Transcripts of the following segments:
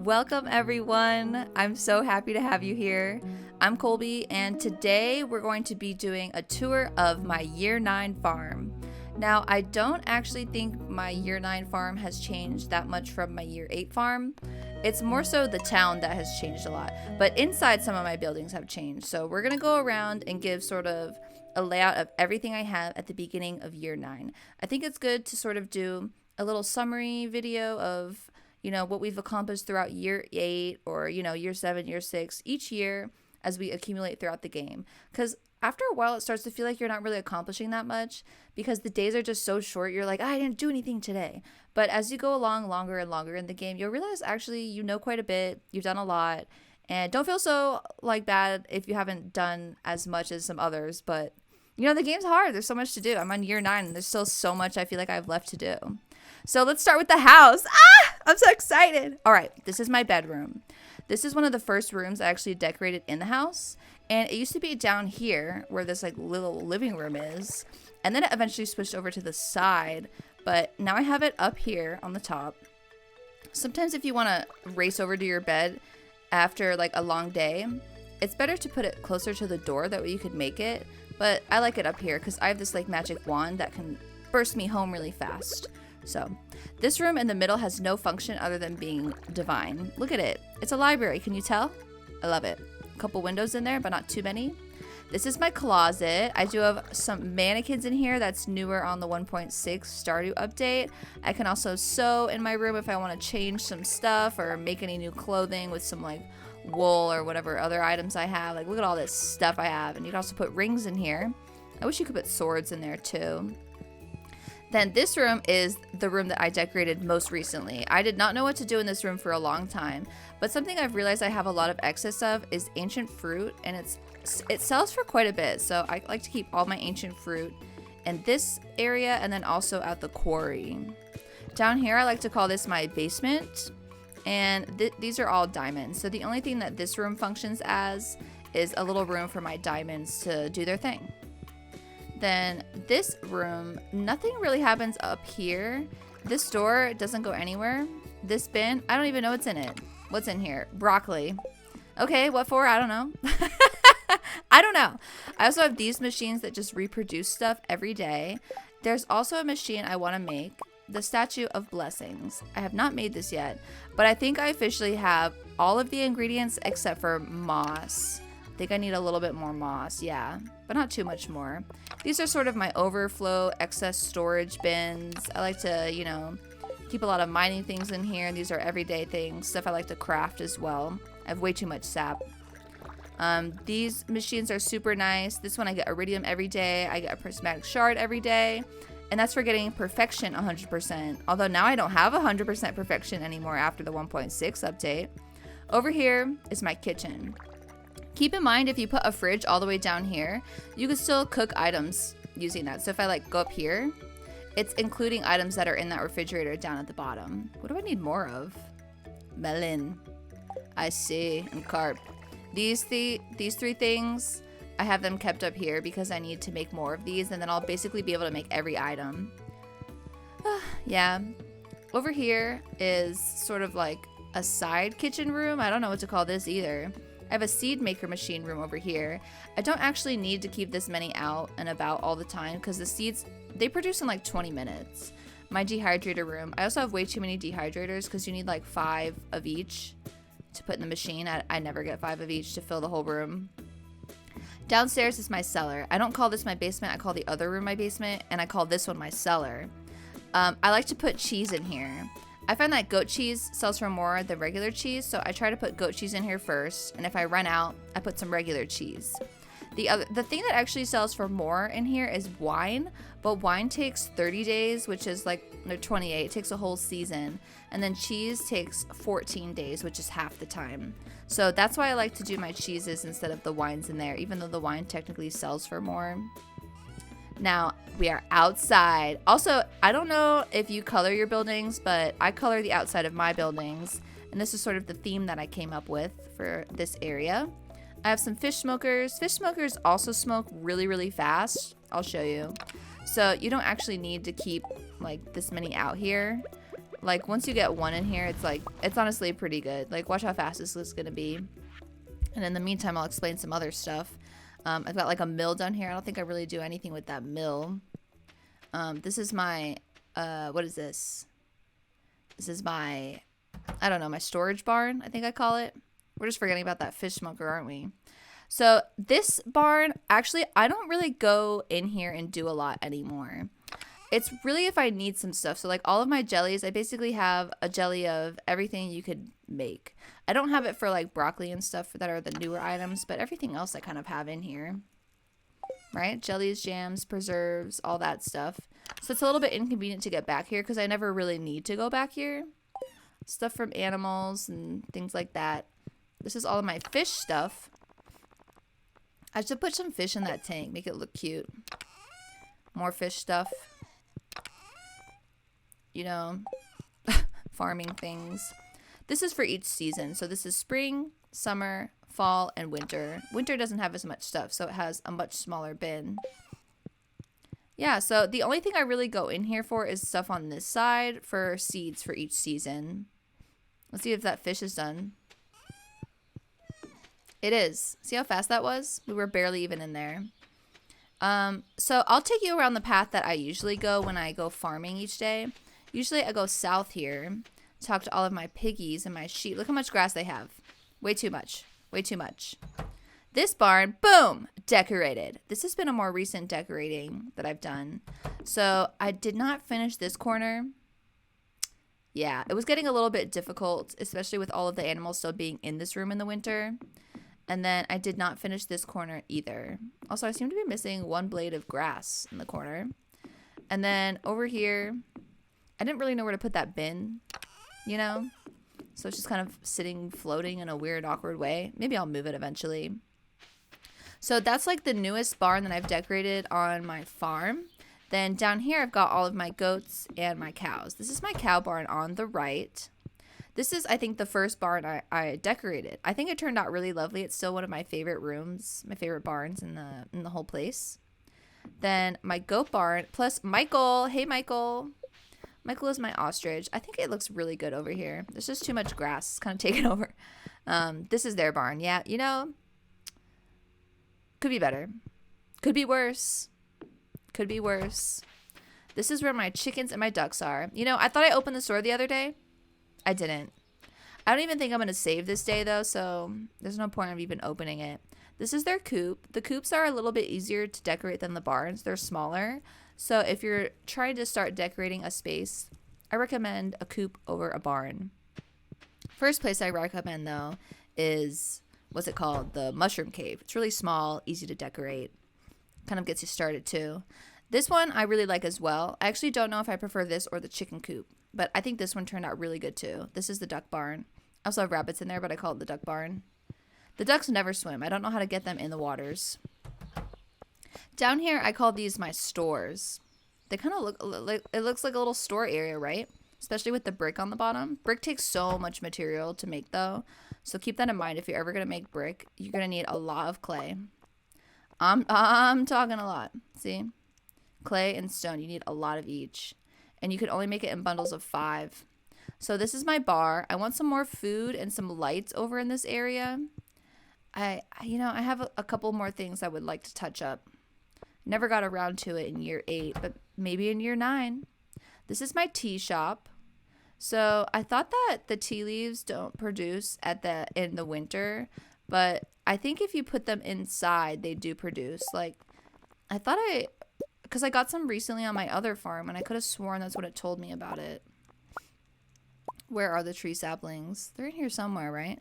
Welcome everyone. I'm so happy to have you here. I'm Colby and today we're going to be doing a tour of my year 9 farm. Now, I don't actually think my year 9 farm has changed that much from my year 8 farm. It's more so the town that has changed a lot, but inside some of my buildings have changed. So we're going to go around and give sort of a layout of everything I have at the beginning of year 9. I think it's good to sort of do a little summary video of what we've accomplished throughout year 8 or, year 7, year 6, each year as we accumulate throughout the game. Because after a while, it starts to feel like you're not really accomplishing that much because the days are just so short. You're like, I didn't do anything today. But as you go along longer and longer in the game, you'll realize actually you know quite a bit. You've done a lot. And don't feel so bad if you haven't done as much as some others. But, the game's hard. There's so much to do. I'm on year 9 and there's still so much I feel like I have left to do. So let's start with the house. I'm so excited. All right, this is my bedroom. This is one of the first rooms I actually decorated in the house. And it used to be down here where this little living room is. And then it eventually switched over to the side. But now I have it up here on the top. Sometimes if you want to race over to your bed after a long day, it's better to put it closer to the door. That way you could make it. But I like it up here because I have this magic wand that can burst me home really fast. So this room in the middle has no function other than being divine. Look at it. It's a library. Can you tell? I love it. A couple windows in there, but not too many. This is my closet. I do have some mannequins in here that's newer on the 1.6 Stardew update. I can also sew in my room if I want to change some stuff or make any new clothing with some wool or whatever other items I have. Look at all this stuff I have. And you can also put rings in here. I wish you could put swords in there too. Then this room is the room that I decorated most recently. I did not know what to do in this room for a long time, but something I've realized I have a lot of excess of is ancient fruit, and it sells for quite a bit. So I like to keep all my ancient fruit in this area and then also at the quarry. Down here, I like to call this my basement, and these are all diamonds. So the only thing that this room functions as is a little room for my diamonds to do their thing. Then this room, nothing really happens up here. This door doesn't go anywhere. This bin, I don't even know what's in it. What's in here? Broccoli. Okay, what for? I don't know. I don't know. I also have these machines that just reproduce stuff every day. There's also a machine I want to make, the Statue of Blessings. I have not made this yet, but I think I officially have all of the ingredients except for moss. I think I need a little bit more moss, yeah, but not too much more. These are sort of my overflow excess storage bins. I like to, keep a lot of mining things in here. These are everyday things, stuff I like to craft as well. I have way too much sap. These machines are super nice. This one I get iridium every day. I get a prismatic shard every day. And that's for getting perfection 100%. Although now I don't have 100% perfection anymore after the 1.6 update. Over here is my kitchen. Keep in mind, if you put a fridge all the way down here, you can still cook items using that. So if I go up here, it's including items that are in that refrigerator down at the bottom. What do I need more of? Melon. I see. And carp. These three things, I have them kept up here because I need to make more of these, and then I'll basically be able to make every item. Yeah. Over here is sort of a side kitchen room. I don't know what to call this either. I have a seed maker machine room over here. I don't actually need to keep this many out and about all the time because the seeds, they produce in 20 minutes. My dehydrator room. I also have way too many dehydrators because you need 5 of each to put in the machine. I never get 5 of each to fill the whole room. Downstairs is my cellar. I don't call this my basement. I call the other room my basement, and I call this one my cellar. I like to put cheese in here. I find that goat cheese sells for more than regular cheese, so I try to put goat cheese in here first, and if I run out, I put some regular cheese. The thing that actually sells for more in here is wine, but wine takes 30 days, which is 28. It takes a whole season, and then cheese takes 14 days, which is half the time. So that's why I like to do my cheeses instead of the wines in there, even though the wine technically sells for more. Now, we are outside. Also, I don't know if you color your buildings, but I color the outside of my buildings. And this is sort of the theme that I came up with for this area. I have some fish smokers. Fish smokers also smoke really, really fast. I'll show you. So you don't actually need to keep this many out here. Like, once you get one in here, it's like, it's honestly pretty good. Like, watch how fast this is gonna be. And in the meantime, I'll explain some other stuff. I've got like a mill down here. I don't think I really do anything with that mill. This is my, what is this? This is my, I don't know, my storage barn, I think I call it. We're just forgetting about that fish smoker, aren't we? So this barn, actually, I don't really go in here and do a lot anymore. It's really if I need some stuff. So like all of my jellies, I basically have a jelly of everything you could make. I don't have it for like broccoli and stuff that are the newer items, but everything else I kind of have in here. Right? Jellies, jams, preserves, all that stuff. So it's a little bit inconvenient to get back here because I never really need to go back here. Stuff from animals and things like that. This is all of my fish stuff. I should put some fish in that tank, make it look cute. More fish stuff. You know, farming things. This is for each season. So this is spring, summer, fall, and winter. Winter doesn't have as much stuff, so it has a much smaller bin. Yeah, so the only thing I really go in here for is stuff on this side for seeds for each season. Let's see if that fish is done. It is. See how fast that was? We were barely even in there. So I'll take you around the path that I usually go when I go farming each day. Usually I go south here, talk to all of my piggies and my sheep. Look how much grass they have. Way too much. Way too much. This barn, boom, decorated. This has been a more recent decorating that I've done. So I did not finish this corner. Yeah, it was getting a little bit difficult, especially with all of the animals still being in this room in the winter. And then I did not finish this corner either. Also, I seem to be missing one blade of grass in the corner. And then over here, I didn't really know where to put that bin, you know? So it's just kind of sitting, floating in a weird, awkward way. Maybe I'll move it eventually. So that's like the newest barn that I've decorated on my farm. Then down here, I've got all of my goats and my cows. This is my cow barn on the right. This is, I think, the first barn I decorated. I think it turned out really lovely. It's still one of my favorite rooms, my favorite barns in the whole place. Then my goat barn, plus Michael. Hey, Michael. Michael is my ostrich. I think it looks really good over here. There's just too much grass. It's kind of taken over. This is their barn. Yeah, you know, could be better. Could be worse. Could be worse. This is where my chickens and my ducks are. You know, I thought I opened the store the other day. I didn't. I don't even think I'm going to save this day, though, so there's no point of even opening it. This is their coop. The coops are a little bit easier to decorate than the barns. They're smaller. So if you're trying to start decorating a space, I recommend a coop over a barn. First place I recommend, though, is, what's it called? The mushroom cave. It's really small, easy to decorate. Kind of gets you started, too. This one I really like as well. I actually don't know if I prefer this or the chicken coop, but I think this one turned out really good, too. This is the duck barn. I also have rabbits in there, but I call it the duck barn. The ducks never swim. I don't know how to get them in the waters. Down here, I call these my stores. They kind of look like, it looks like a little store area, right? Especially with the brick on the bottom. Brick takes so much material to make, though. So keep that in mind. If you're ever going to make brick, you're going to need a lot of clay. I'm talking a lot. See? Clay and stone. You need a lot of each. And you can only make it in bundles of 5. So this is my bar. I want some more food and some lights over in this area. I have a couple more things I would like to touch up. Never got around to it in year 8, but maybe in year 9. This is my tea shop. So I thought that the tea leaves don't produce in the winter, but I think if you put them inside, they do produce. Like, because I got some recently on my other farm, and I could have sworn that's what it told me about it. Where are the tree saplings? They're in here somewhere, right?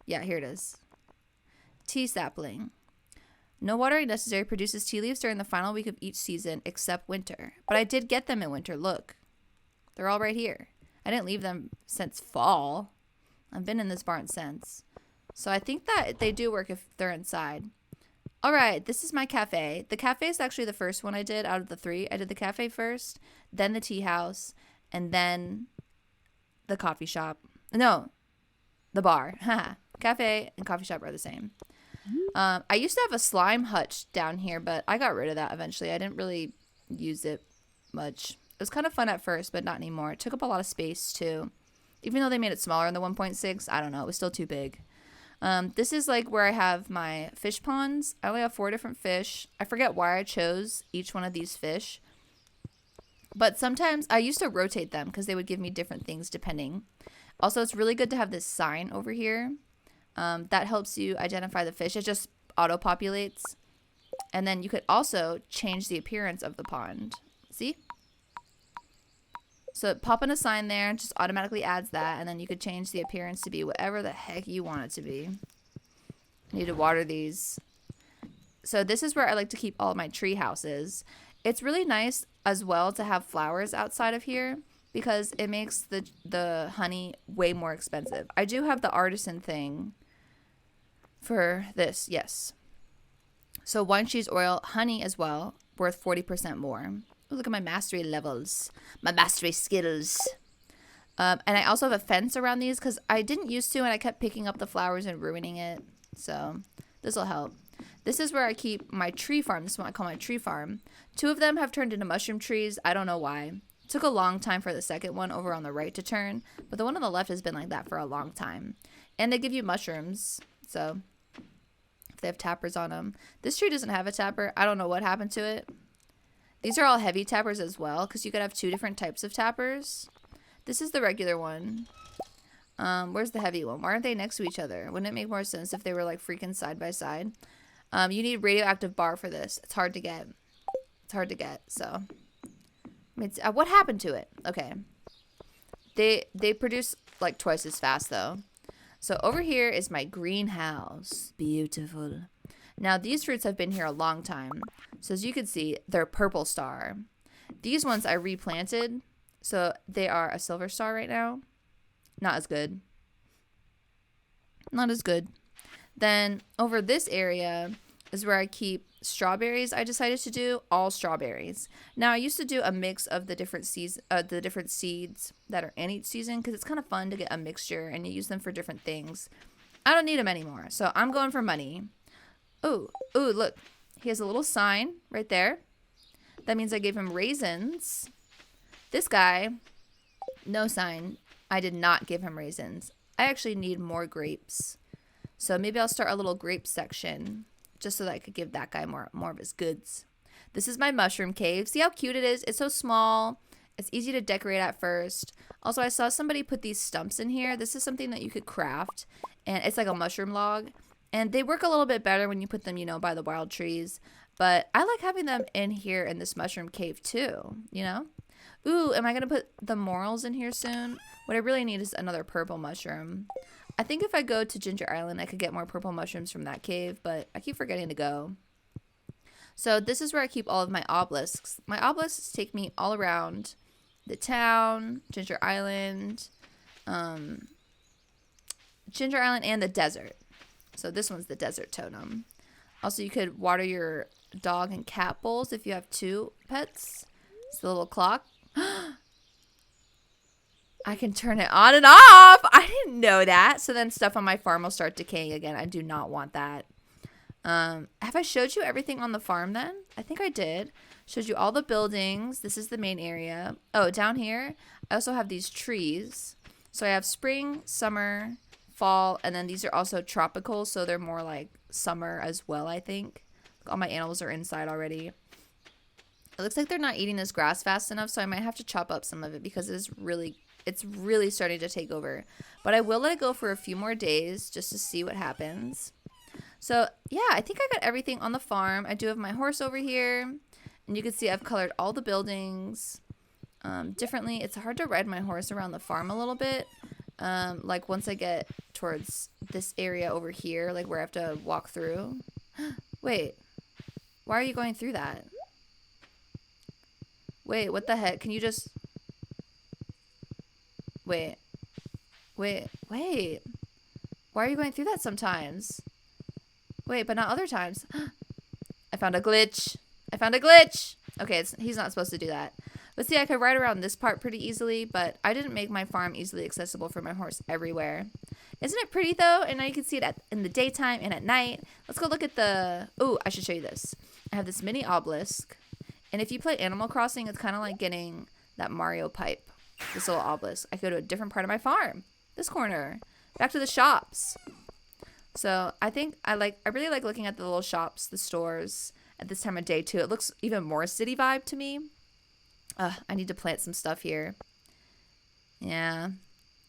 Yeah, here it is. Tea sapling. No watering necessary, produces tea leaves during the final week of each season except winter. But I did get them in winter. Look. They're all right here. I didn't leave them since fall. I've been in this barn since. So I think that they do work if they're inside. All right, this is my cafe. The cafe is actually the first one I did out of the 3. I did the cafe first, then the tea house, and then the coffee shop. No, the bar. Cafe and coffee shop are the same. I used to have a slime hutch down here, but I got rid of that eventually. I didn't really use it much. It was kind of fun at first, but not anymore. It took up a lot of space too. Even though they made it smaller in the 1.6, I don't know. It was still too big. This is like where I have my fish ponds. I only have 4 different fish. I forget why I chose each one of these fish. But sometimes I used to rotate them because they would give me different things depending. Also, it's really good to have this sign over here. That helps you identify the fish. It just auto-populates. And then you could also change the appearance of the pond. See? So pop in a sign there and just automatically adds that. And then you could change the appearance to be whatever the heck you want it to be. I need to water these. So this is where I like to keep all my tree houses. It's really nice as well to have flowers outside of here because it makes the honey way more expensive. I do have the artisan thing for this, yes. So wine cheese oil, honey as well, worth 40% more. Ooh, look at my mastery levels, my mastery skills. And I also have a fence around these because I didn't used to and I kept picking up the flowers and ruining it. So this will help. This is where I keep my tree farm. This is what I call my tree farm. 2 of them have turned into mushroom trees. I don't know why. It took a long time for the second one over on the right to turn, but the one on the left has been like that for a long time. And they give you mushrooms, so if they have tappers on them. This tree doesn't have a tapper. I don't know what happened to it. These are all heavy tappers as well because you could have 2 different types of tappers. This is the regular one. Where's the heavy one? Why aren't they next to each other? Wouldn't it make more sense if they were like freaking side by side? You need radioactive bar for this. It's hard to get. It's hard to get. So, what happened to it? Okay. They produce like twice as fast though. So over here is my greenhouse. Beautiful. Now these fruits have been here a long time. So as you can see, they're purple star. These ones I replanted. So they are a silver star right now. Not as good. Not as good. Then over this area is where I keep strawberries. I decided to do all strawberries. Now I used to do a mix of the different seeds that are in each season because it's kind of fun to get a mixture and you use them for different things. I don't need them anymore, so I'm going for money. Ooh, look. He has a little sign right there. That means I gave him raisins. This guy, no sign. I did not give him raisins. I actually need more grapes. So maybe I'll start a little grape section just so that I could give that guy more of his goods. This is my mushroom cave. See how cute it is? It's so small. It's easy to decorate at first. Also, I saw somebody put these stumps in here. This is something that you could craft. And it's like a mushroom log. And they work a little bit better when you put them, by the wild trees. But I like having them in here in this mushroom cave too, Ooh, am I going to put the morels in here soon? What I really need is another purple mushroom. I think if I go to Ginger Island, I could get more purple mushrooms from that cave, but I keep forgetting to go. So this is where I keep all of my obelisks. My obelisks take me all around the town, Ginger Island and the desert. So this one's the desert totem. Also, you could water your dog and cat bowls if you have 2 pets. It's the little clock. I can turn it on and off. I didn't know that. So then stuff on my farm will start decaying again. I do not want that. Have I showed you everything on the farm then? I think I did. Showed you all the buildings. This is the main area. Oh, down here, I also have these trees. So I have spring, summer, fall, and then these are also tropical. So they're more like summer as well, I think. All my animals are inside already. It looks like they're not eating this grass fast enough, so I might have to chop up some of it because it's really starting to take over. But I will let it go for a few more days just to see what happens. So, yeah, I think I got everything on the farm. I do have my horse over here, and you can see I've colored all the buildings differently. It's hard to ride my horse around the farm a little bit. Like once I get towards this area over here, like where I have to walk through. Wait, why are you going through that? Wait, what the heck? Can you just... Wait. Why are you going through that sometimes? Wait, but not other times. I found a glitch. Okay, he's not supposed to do that. But see, I could ride around this part pretty easily, but I didn't make my farm easily accessible for my horse everywhere. Isn't it pretty, though? And now you can see it in the daytime and at night. Let's go look at the... Ooh, I should show you this. I have this mini obelisk. And if you play Animal Crossing, it's kind of like getting that Mario pipe. This little obelisk. I go to a different part of my farm. This corner. Back to the shops. So I think I really like looking at the little shops, the stores at this time of day too. It looks even more city vibe to me. I need to plant some stuff here. Yeah.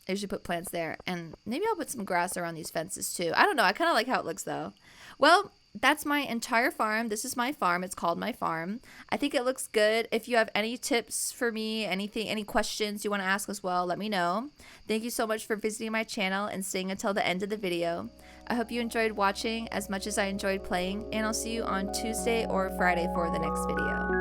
I usually put plants there. And maybe I'll put some grass around these fences too. I don't know. I kind of like how it looks though. Well, that's my entire farm. This is my farm. It's called my farm. I think it looks good. If you have any tips for me, any questions you want to ask as well, let me know. Thank you so much for visiting my channel and staying until the end of the video. I hope you enjoyed watching as much as I enjoyed playing, and I'll see you on Tuesday or Friday for the next video.